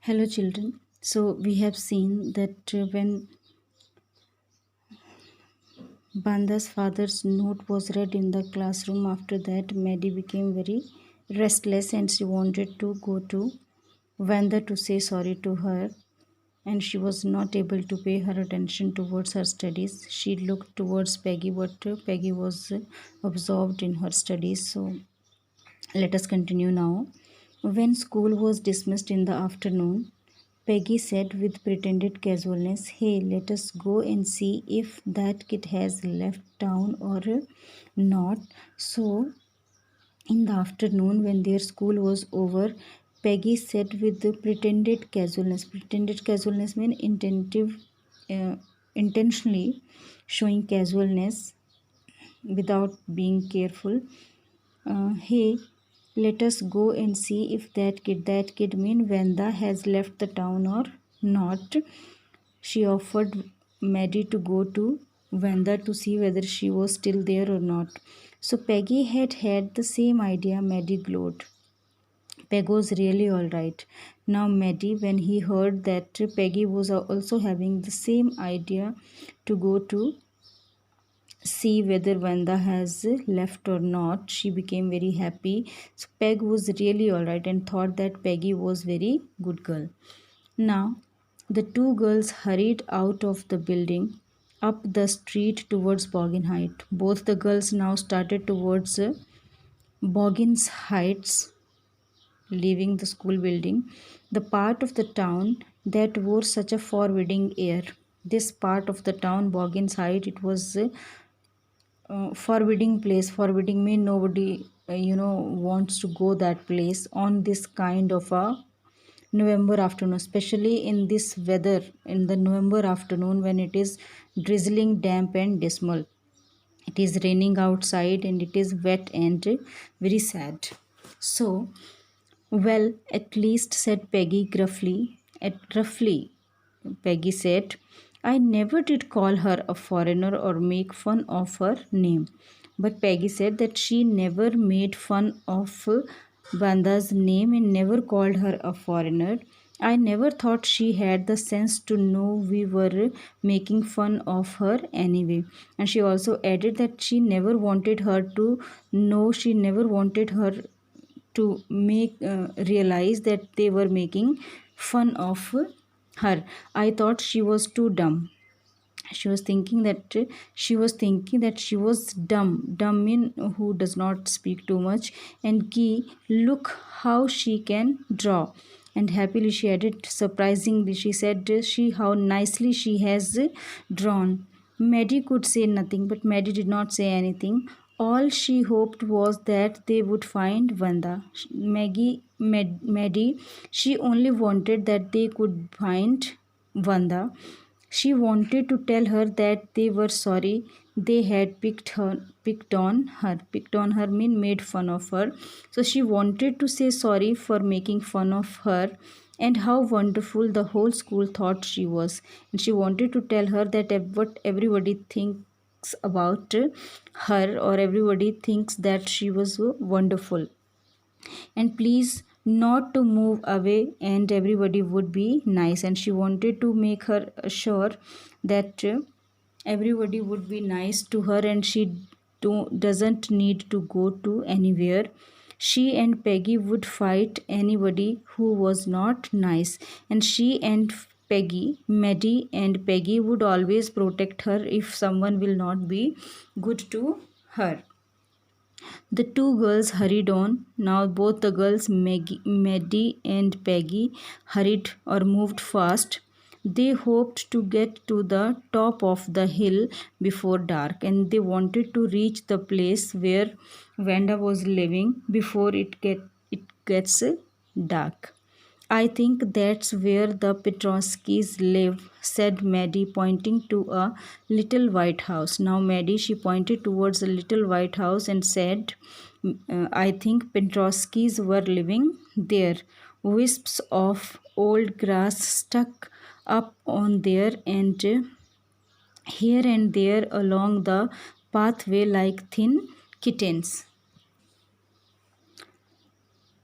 Hello, children. So, we have seen that when Banda's father's note was read in the classroom, after that, Maddie became very restless and she wanted to go to Vanda to say sorry to her. And she was not able to pay her attention towards her studies. She looked towards Peggy, but Peggy was absorbed in her studies. So, let us continue now. When school was dismissed in the afternoon, Peggy said with pretended casualness, "Hey, let us go and see if that kid has left town or not." So, in the afternoon, when their school was over, Peggy said with the pretended casualness. Pretended casualness means intentionally showing casualness without being careful. Hey, let us go and see if that kid mean Vanda has left the town or not. She offered Maddie to go to Vanda to see whether she was still there or not. So Peggy had the same idea. Maddie glowed. Peg was really all right. Now Maddie, when he heard that Peggy was also having the same idea to go to see whether Vanda has left or not, she became very happy. So Peg was really alright and thought that Peggy was very good girl. Now the two girls hurried out of the building up the street towards Boggin Height. Both the girls now started towards Boggin's Heights, leaving the school building, the part of the town that wore such a forbidding air. This part of the town, Boggins Height, it was forbidding place. Forbidding mean nobody wants to go that place on this kind of a November afternoon, especially in this weather, in the November afternoon when it is drizzling, damp and dismal. It is raining outside and it is wet and very sad. So, well, at least, said Peggy gruffly. Roughly, Peggy said, "I never did call her a foreigner or make fun of her name." But Peggy said that she never made fun of Banda's name and never called her a foreigner. I never thought she had the sense to know we were making fun of her anyway. And she also added that she never wanted her to know, she never wanted her to make realize that they were making fun of her. I thought she was too dumb. She was thinking that she was dumb. Dumb mean who does not speak too much. And key, look how she can draw. And happily she added, surprisingly, she said, she how nicely she has drawn. Maddie could say nothing, but Maddie did not say anything. All she hoped was that they would find Vanda. Maddie, she only wanted that they could find Vanda. She wanted to tell her that they were sorry they had picked on her mean made fun of her. So she wanted to say sorry for making fun of her and how wonderful the whole school thought she was. And she wanted to tell her that what everybody thinks about her, or everybody thinks that she was wonderful, and please not to move away and everybody would be nice. And she wanted to make her sure that everybody would be nice to her and she doesn't need to go to anywhere. She and Peggy would fight anybody who was not nice, and she and Maddie and Peggy would always protect her if someone will not be good to her. The two girls hurried on. Now both the girls, Maddie and Peggy, hurried or moved fast. They hoped to get to the top of the hill before dark, and they wanted to reach the place where Vanda was living before it gets dark. "I think that's where the Petrovskis live," said Maddie, pointing to a little white house. Now, Maddie, she pointed towards a little white house and said, "I think Petrovskis were living there." Wisps of old grass stuck up on there and here and there along the pathway like thin kittens.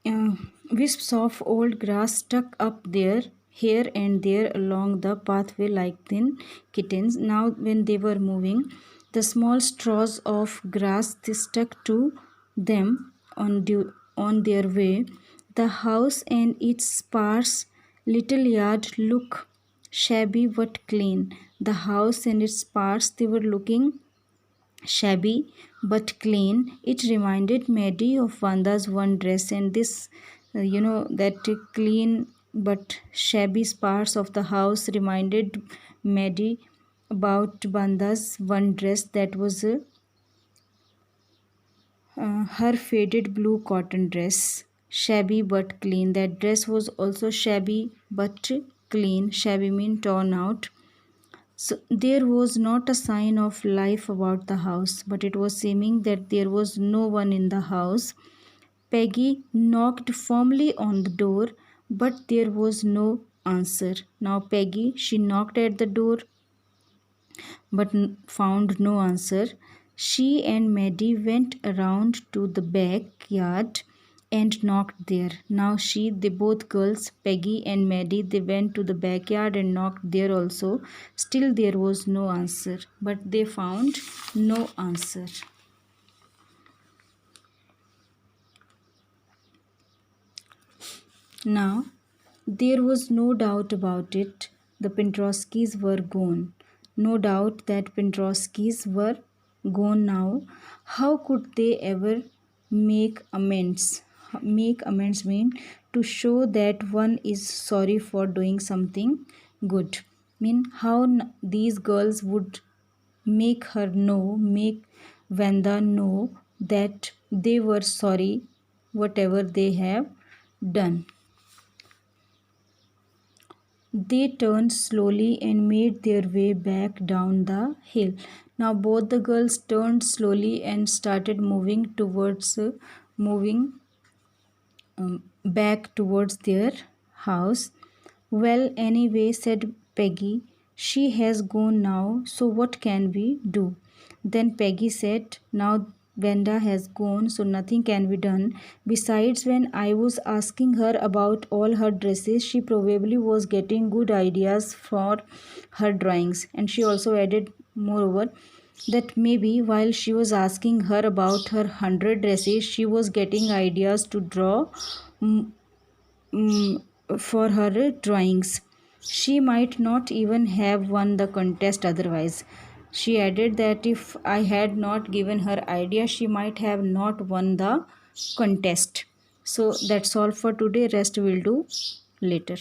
Uh, Wisps of old grass stuck up there, here and there along the pathway like thin kittens. Now, when they were moving, the small straws of grass they stuck to them on their way. The house and its sparse little yard look shabby but clean. The house and its parts they were looking shabby but clean. It reminded Maddie of Vanda's one dress, and this, that clean but shabby parts of the house reminded Maddie about Vanda's one dress that was her faded blue cotton dress. Shabby but clean. That dress was also shabby but clean. Shabby mean torn out. So there was not a sign of life about the house, but it was seeming that there was no one in the house. Peggy knocked firmly on the door, but there was no answer. Now, Peggy, she knocked at the door but found no answer. She and Maddie went around to the backyard and knocked there. Now they both girls, Peggy and Maddie, they went to the backyard and knocked there also. Still there was no answer, but they found no answer. Now, there was no doubt about it. The Pentrosskys were gone. No doubt that Pentrosskys were gone now. How could they ever make amends? Make amends mean to show that one is sorry for doing something good. Mean how these girls would make Vanda know that they were sorry whatever they have done. They turned slowly and made their way back down the hill. Now both the girls turned slowly and started moving back towards their house. Well, anyway, said Peggy, she has gone now, so what can we do? Then Peggy said, now Vanda has gone, so nothing can be done. Besides, when I was asking her about all her dresses, she probably was getting good ideas for her drawings. And she also added, moreover, that maybe while she was asking her about her 100 dresses, she was getting ideas to draw mm, for her drawings. She might not even have won the contest otherwise. She added that if I had not given her idea, she might have not won the contest. So that's all for today. Rest we'll do later.